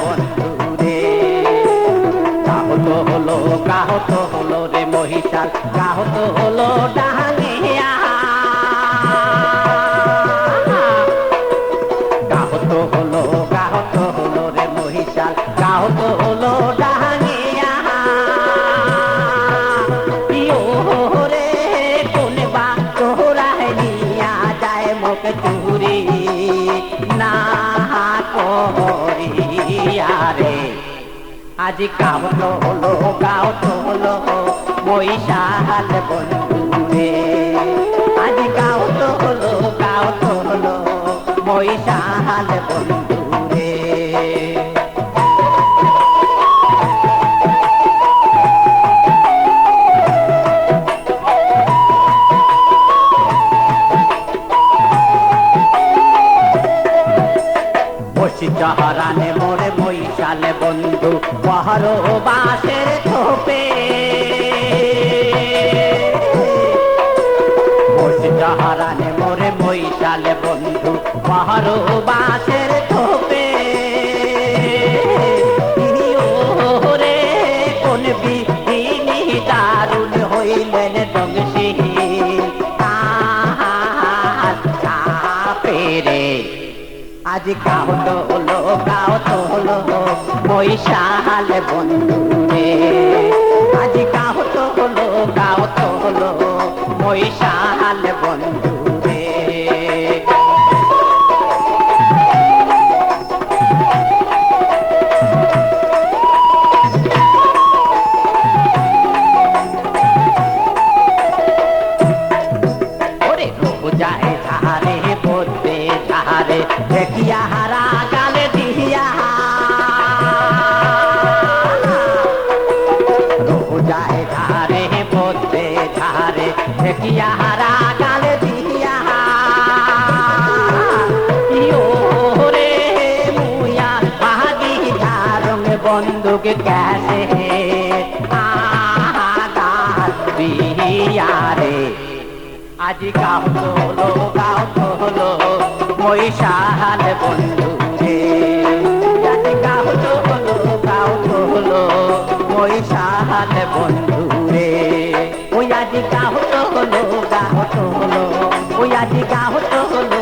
বন্ধু রে। কাহত হলো রে মহিষাল, কাহত হলো ডাহানিয়া। কাহত হলো রে মহিষাল, কাহত হলো ডাহানিয়া। রে কোন বা তোরাই নিয়া যায় মুখ চুরি না করিয়া রে। আজ কাহত হলো মহিষাল বন্ধু রে। আজ কাহত হলো মহিষাল বন্ধু রে। চহরানে মোরে মহিষাল বন্ধু পহর বাসের থোপে। চহরানে মোরে মহিষাল বন্ধু পহর বাসের থোপে। রে কোন বিহিনী দারুণ হইলেন ডংসি পেরে। আজ কাহত হলো মহিষাল বন্ধু রে। আজ কাহত হলো মহিষাল বন্ধু রে। ওরে রোজায় ধারে বলতে ধারে দেখিয়া হারা গালে দিয়া। রোজায় ধারে বলতে ধারে দেখিয়া হারা গালে দিয়া। রে মুয়া ভাগি ধারং বন্দুক ক্যাসে দিয়া রে। আজ কাহত হলো মহিষাল বন্ধু রে। আজ কাহত হলো মহিষাল বন্ধু রে। ওই আজ কাহত হলো ওই আজ কাহত হলো